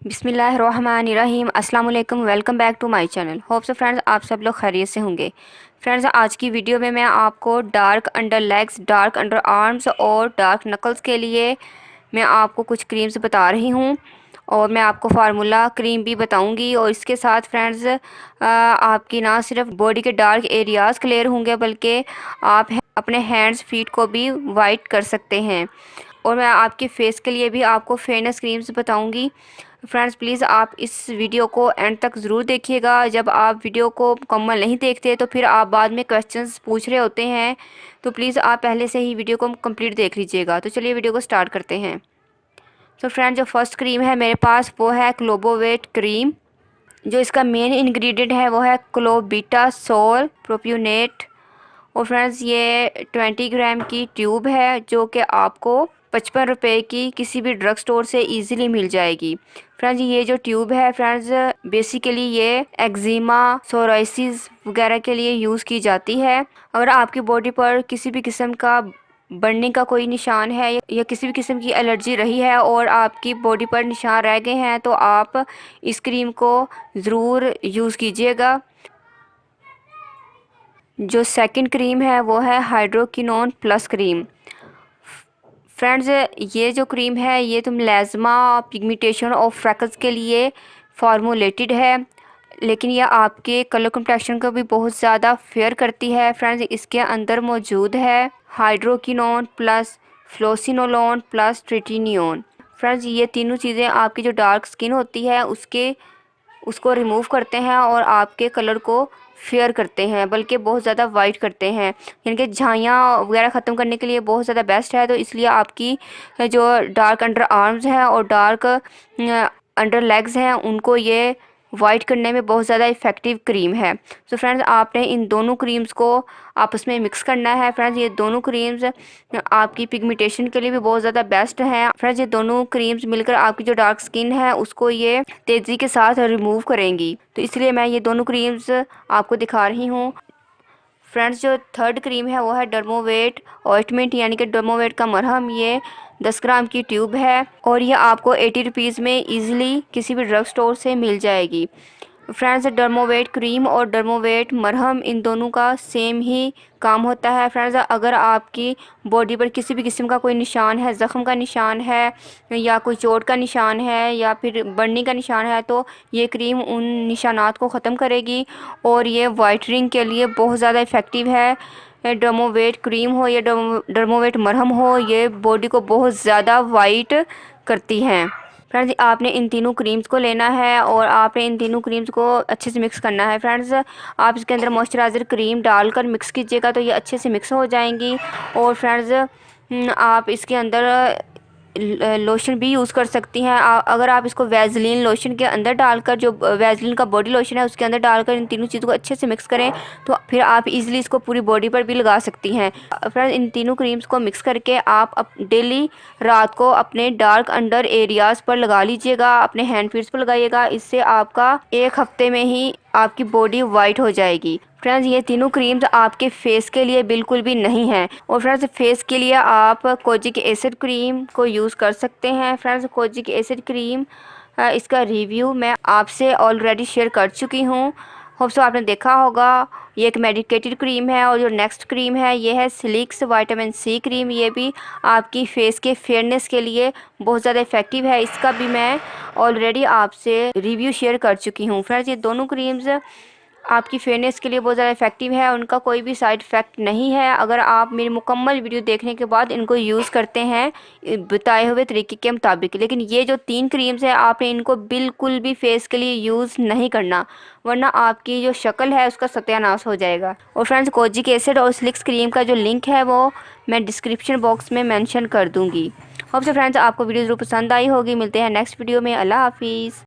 बिस्मिल्लाहिर्रहमानिर्रहीम अस्सलाम वालेकुम। Welcome back to my channel. Hope so friends आप सब लोग खैरियत से होंगे। फ्रेंड्स आज की वीडियो में मैं आपको dark under legs, dark under arms और डार्क नकल्स के लिए मैं आपको कुछ क्रीम्स बता रही हूँ और मैं आपको फार्मूला क्रीम भी बताऊंगी। और इसके साथ फ्रेंड्स आपकी ना सिर्फ बॉडी के डार्क एरियाज़ क्लियर होंगे बल्कि आप अपने हैंड्स फीट को भी वाइट कर सकते हैं। और मैं आपके फेस के लिए भी आपको फेयरनेस क्रीम्स बताऊंगी। फ्रेंड्स प्लीज़ आप इस वीडियो को एंड तक ज़रूर देखिएगा। जब आप वीडियो को मुकम्मल नहीं देखते तो फिर आप बाद में क्वेश्चंस पूछ रहे होते हैं, तो प्लीज़ आप पहले से ही वीडियो को कंप्लीट देख लीजिएगा। तो चलिए वीडियो को स्टार्ट करते हैं। तो फ्रेंड्स जो फर्स्ट क्रीम है मेरे पास वो है क्लोबोवेट क्रीम। जो इसका मेन इंग्रेडिएंट है वो है क्लोबीटा सोल प्रोप्यूनेट। और फ्रेंड्स ये 20 ग्राम की ट्यूब है जो कि आपको 55 रुपये की किसी भी ड्रग स्टोर से इजीली मिल जाएगी। फ्रेंड्स ये जो ट्यूब है फ्रेंड्स बेसिकली ये एक्जिमा, सोराइसिस वगैरह के लिए यूज़ की जाती है। अगर आपकी बॉडी पर किसी भी किस्म का बढ़ने का कोई निशान है या किसी भी किस्म की एलर्जी रही है और आपकी बॉडी पर निशान रह गए हैं तो आप इस क्रीम को ज़रूर यूज़ कीजिएगा। जो सेकंड क्रीम है वो है हाइड्रोक्विनोन प्लस क्रीम। फ्रेंड्स ये जो क्रीम है ये मेलास्मा, पिगमेंटेशन और फ्रैकल्स के लिए फार्मूलेटेड है, लेकिन यह आपके कलर कम्प्लेक्शन को भी बहुत ज़्यादा फेयर करती है। फ्रेंड्स इसके अंदर मौजूद है हाइड्रोक्विनोन प्लस फ्लोसिनोलोन प्लस ट्रिटिनियोन। फ्रेंड्स ये तीनों चीज़ें आपकी जो डार्क स्किन होती है उसको रिमूव करते हैं और आपके कलर को फेयर करते हैं, बल्कि बहुत ज़्यादा वाइट करते हैं। यानी कि झाइयाँ वगैरह ख़त्म करने के लिए बहुत ज़्यादा बेस्ट है। तो इसलिए आपकी जो डार्क अंडर आर्म्स हैं और डार्क अंडर लेग्स हैं उनको ये वाइट करने में बहुत ज़्यादा इफ़ेक्टिव क्रीम है। तो फ्रेंड्स आपने इन दोनों क्रीम्स को आपस में मिक्स करना है। फ्रेंड्स ये दोनों क्रीम्स आपकी पिगमेंटेशन के लिए भी बहुत ज़्यादा बेस्ट हैं। फ्रेंड्स ये दोनों क्रीम्स मिलकर आपकी जो डार्क स्किन है उसको ये तेज़ी के साथ रिमूव करेंगी, तो इसलिए मैं ये दोनों क्रीम्स आपको दिखा रही हूँ। फ्रेंड्स जो थर्ड क्रीम है वो है डर्मोवेट ऑइंटमेंट, यानी कि डर्मोवेट का मरहम। ये 10 ग्राम की ट्यूब है और ये आपको 80 रुपीज़ में ईज़िली किसी भी ड्रग स्टोर से मिल जाएगी। फ्रेंड्स डर्मोवेट क्रीम और डर्मोवेट मरहम इन दोनों का सेम ही काम होता है। फ्रेंड्स अगर आपकी बॉडी पर किसी भी किस्म का कोई निशान है, ज़ख़म का निशान है या कोई चोट का निशान है या फिर बर्निंग का निशान है, तो ये क्रीम उन निशानात को ख़त्म करेगी और ये वाइटनिंग के लिए बहुत ज़्यादा इफ़ेक्टिव है। डर्मोवेट क्रीम हो या डर्मोवेट मरहम हो, ये बॉडी को बहुत ज़्यादा वाइट करती हैं। फ्रेंड्स आपने इन तीनों क्रीम्स को लेना है और आपने इन तीनों क्रीम्स को अच्छे से मिक्स करना है। फ्रेंड्स आप इसके अंदर मॉइस्चराइज़र क्रीम डालकर मिक्स कीजिएगा तो ये अच्छे से मिक्स हो जाएंगी। और फ्रेंड्स आप इसके अंदर लोशन भी यूज़ कर सकती हैं। अगर आप इसको वैसलीन लोशन के अंदर डालकर, जो वैसलीन का बॉडी लोशन है उसके अंदर डालकर इन तीनों चीज़ों को अच्छे से मिक्स करें तो फिर आप इजीली इसको पूरी बॉडी पर भी लगा सकती हैं। फ्रेंड्स इन तीनों क्रीम्स को मिक्स करके आप डेली रात को अपने डार्क अंडर एरियाज़ पर लगा लीजिएगा, अपने हैंड फीट्स पर लगाइएगा। इससे आपका एक हफ्ते में ही आपकी बॉडी वाइट हो जाएगी। फ्रेंड्स ये तीनों क्रीम्स आपके फेस के लिए बिल्कुल भी नहीं हैं। और फ्रेंड्स फेस के लिए आप कोजिक एसिड क्रीम को यूज़ कर सकते हैं। फ्रेंड्स कोजिक एसिड क्रीम इसका रिव्यू मैं आपसे ऑलरेडी शेयर कर चुकी हूँ, होप सो आपने देखा होगा। ये एक मेडिकेटेड क्रीम है। और जो नेक्स्ट क्रीम है ये है सिलिक्स विटामिन सी क्रीम। ये भी आपकी फेस के फेयरनेस के लिए बहुत ज़्यादा इफ़ेक्टिव है। इसका भी मैं ऑलरेडी आपसे रिव्यू शेयर कर चुकी हूँ। फ्रेंड्स ये दोनों क्रीम्स आपकी फेयरनेस के लिए बहुत ज़्यादा इफ़ेक्टिव है, उनका कोई भी साइड इफ़ेक्ट नहीं है अगर आप मेरी मुकम्मल वीडियो देखने के बाद इनको यूज़ करते हैं बताए हुए तरीके के मुताबिक। लेकिन ये जो 3 क्रीम्स है आपने इनको बिल्कुल भी फेस के लिए यूज़ नहीं करना, वरना आपकी जो शक्ल है उसका सत्यानाश हो जाएगा। और फ्रेंड्स कोजिक एसिड और सिलिक्स क्रीम का जो लिंक है वो मैं डिस्क्रिप्शन बॉक्स में मेंशन कर दूँगी। होप सो फ्रेंड्स आपको वीडियो ज़रूर पसंद आई होगी। मिलते हैं नेक्स्ट वीडियो में। अल्लाह हाफिज़।